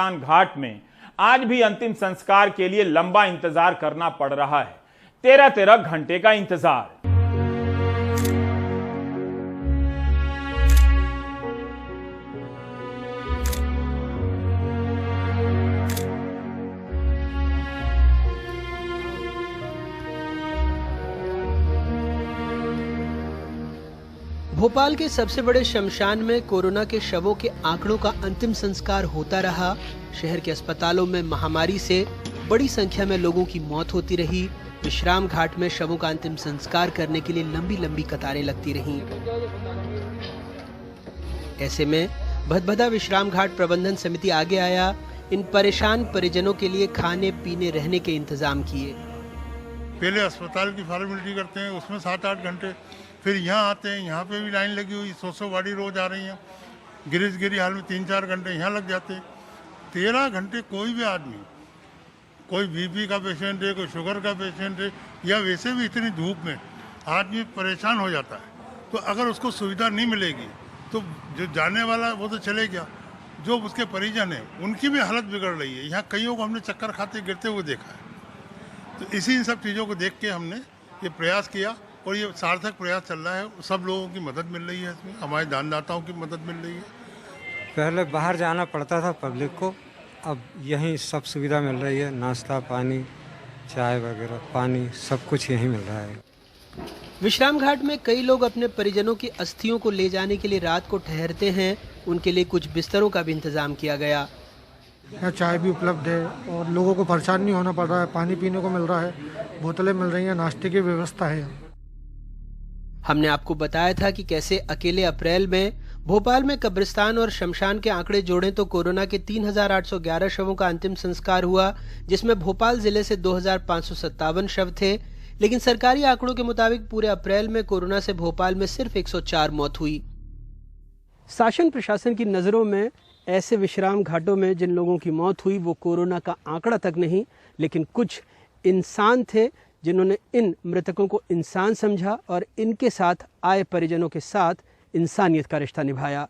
घाट में आज भी अंतिम संस्कार के लिए लंबा इंतजार करना पड़ रहा है। 13 घंटे का इंतजार। भोपाल के सबसे बड़े शमशान में कोरोना के शवों के आंकड़ों का अंतिम संस्कार होता रहा। शहर के अस्पतालों में महामारी से बड़ी संख्या में लोगों की मौत होती रही। विश्राम घाट में शवों का अंतिम संस्कार करने के लिए लंबी लंबी कतारें लगती रहीं। ऐसे में भदभदा विश्राम घाट प्रबंधन समिति आगे आया। इन परेशान परिजनों के लिए खाने पीने रहने के इंतजाम किए। पहले अस्पताल की फॉर्मेलिटी करते हैं, उसमें 7-8 घंटे, फिर यहाँ आते हैं, यहाँ पे भी लाइन लगी हुई, 100 गाड़ी रोज आ रही हैं। गिरी हाल में 3-4 घंटे यहाँ लग जाते हैं। 13 घंटे कोई भी आदमी, कोई बीपी का पेशेंट है, कोई शुगर का पेशेंट है, या वैसे भी इतनी धूप में आदमी परेशान हो जाता है। तो अगर उसको सुविधा नहीं मिलेगी तो जो जाने वाला वो तो चले गया, जो उसके परिजन हैं उनकी भी हालत बिगड़ रही है। यहाँ कईयों को हमने चक्कर खाते गिरते हुए देखा है। तो इसी इन सब चीज़ों को देख के हमने ये प्रयास किया और ये सार्थक प्रयास चल रहा है। सब लोगों की मदद मिल रही है इसमें, हमारे दानदाताओं की मदद मिल रही है। पहले बाहर जाना पड़ता था पब्लिक को, अब यहीं सब सुविधा मिल रही है। नाश्ता पानी, चाय वगैरह, पानी, सब कुछ यहीं मिल रहा है। विश्राम घाट में कई लोग अपने परिजनों की अस्थियों को ले जाने के लिए रात को ठहरते हैं। उनके लिए कुछ बिस्तरों का भी इंतजाम किया गया। यहाँ चाय भी उपलब्ध है और लोगों को परेशान नहीं होना पड़ रहा है। पानी पीने को मिल रहा है, बोतलें मिल रही हैं, नाश्ते की व्यवस्था है। हमने आपको बताया था कि कैसे अकेले अप्रैल में भोपाल में कब्रिस्तान और शमशान के आंकड़े जोड़ें तो कोरोना के 3,811 शवों का अंतिम संस्कार हुआ, जिसमें भोपाल जिले से 2,557 शव थे। लेकिन सरकारी आंकड़ों के मुताबिक पूरे अप्रैल में कोरोना से भोपाल में सिर्फ 104 मौत हुई। शासन प्रशासन की नजरों में ऐसे विश्राम घाटों में जिन लोगों की मौत हुई वो कोरोना का आंकड़ा तक नहीं, लेकिन कुछ इंसान थे जिन्होंने इन मृतकों को इंसान समझा और इनके साथ आए परिजनों के साथ इंसानियत का रिश्ता निभाया।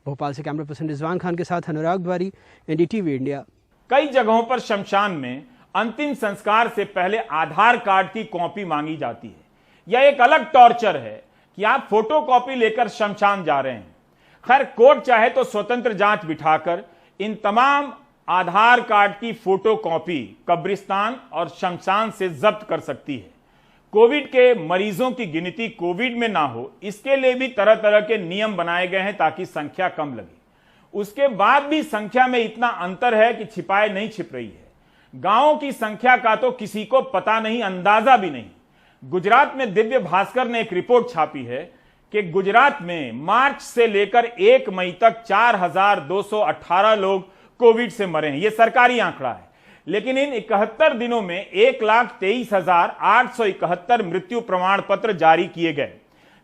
भोपाल से कैमरा पर्सन रिजवान खान के साथ अनुराग द्वारी, एनडीटीवी इंडिया। कई जगहों पर शमशान में अंतिम संस्कार से पहले आधार कार्ड की कॉपी मांगी जाती है। यह एक अलग टॉर्चर है कि आप फोटो कॉपी लेकर शमशान जा रहे हैं। खैर, कोर्ट चाहे तो स्वतंत्र जांच बिठाकर इन तमाम आधार कार्ड की फोटो कॉपी कब्रिस्तान और शमशान से जब्त कर सकती है। कोविड के मरीजों की गिनती कोविड में ना हो, इसके लिए भी तरह तरह के नियम बनाए गए हैं ताकि संख्या कम लगे। उसके बाद भी संख्या में इतना अंतर है कि छिपाए नहीं छिप रही है। गांवों की संख्या का तो किसी को पता नहीं, अंदाजा भी नहीं। गुजरात में दिव्य भास्कर ने एक रिपोर्ट छापी है कि गुजरात में मार्च से लेकर 1 मई तक 4,218 लोग कोविड से मरे हैं। यह सरकारी आंकड़ा है। लेकिन इन 71 दिनों में 1,23,871 मृत्यु प्रमाण पत्र जारी किए गए।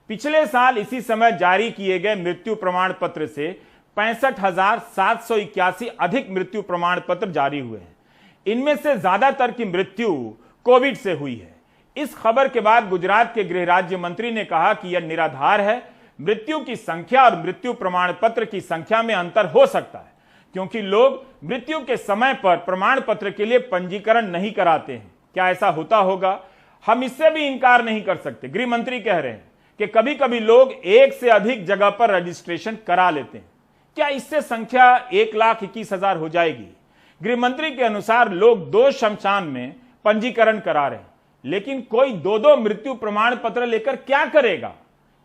पिछले साल इसी समय जारी किए गए मृत्यु प्रमाण पत्र से 65,781 अधिक मृत्यु प्रमाण पत्र जारी हुए हैं। इनमें से ज्यादातर की मृत्यु कोविड से हुई है। इस खबर के बाद गुजरात के गृह राज्य मंत्री ने कहा कि यह निराधार है। मृत्यु की संख्या और मृत्यु प्रमाण पत्र की संख्या में अंतर हो सकता है क्योंकि लोग मृत्यु के समय पर प्रमाण पत्र के लिए पंजीकरण नहीं कराते हैं। क्या ऐसा होता होगा? हम इससे भी इनकार नहीं कर सकते। गृह मंत्री कह रहे हैं कि कभी कभी लोग एक से अधिक जगह पर रजिस्ट्रेशन करा लेते हैं। क्या इससे संख्या 1,21,000 हो जाएगी? गृह मंत्री के अनुसार लोग 2 शमशान में पंजीकरण करा रहे हैं, लेकिन कोई 2-2 मृत्यु प्रमाण पत्र लेकर क्या करेगा?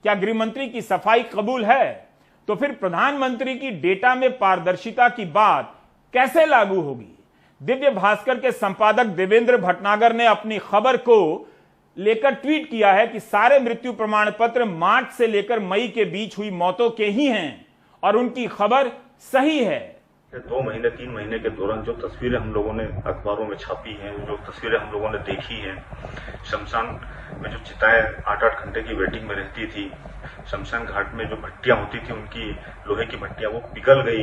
क्या गृह मंत्री की सफाई कबूल है? तो फिर प्रधानमंत्री की डेटा में पारदर्शिता की बात कैसे लागू होगी? दिव्य भास्कर के संपादक देवेंद्र भटनागर ने अपनी खबर को लेकर ट्वीट किया है कि सारे मृत्यु प्रमाण पत्र मार्च से लेकर मई के बीच हुई मौतों के ही हैं और उनकी खबर सही है। 2 महीने 3 महीने के दौरान जो तस्वीरें हम लोगों ने अखबारों में छापी हैं, जो तस्वीरें हम लोगों ने देखी हैं, शमशान में जो चिताएं 8-8 घंटे की वेटिंग में रहती थी, शमशान घाट में जो भट्टियां होती थी, उनकी लोहे की भट्टियां वो पिघल गई,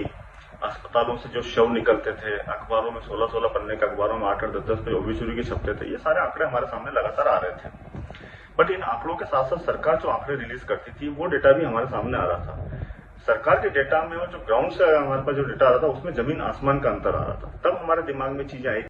अस्पतालों से जो शव निकलते थे, अखबारों में 16-16 पन्ने के अखबारों में 8-8 10-10 पे ओबेचुरी के छपते थे, ये सारे आंकड़े हमारे सामने लगातार आ रहे थे। बट इन आंकड़ों के साथ साथ सरकार जो आंकड़े रिलीज करती थी वो डेटा भी हमारे सामने आ रहा था। सरकार के डेटा में और जो ग्राउंड से हमारे पास जो डेटा आ रहा था उसमें जमीन आसमान का अंतर आ रहा था। तब हमारे दिमाग में चीजें आई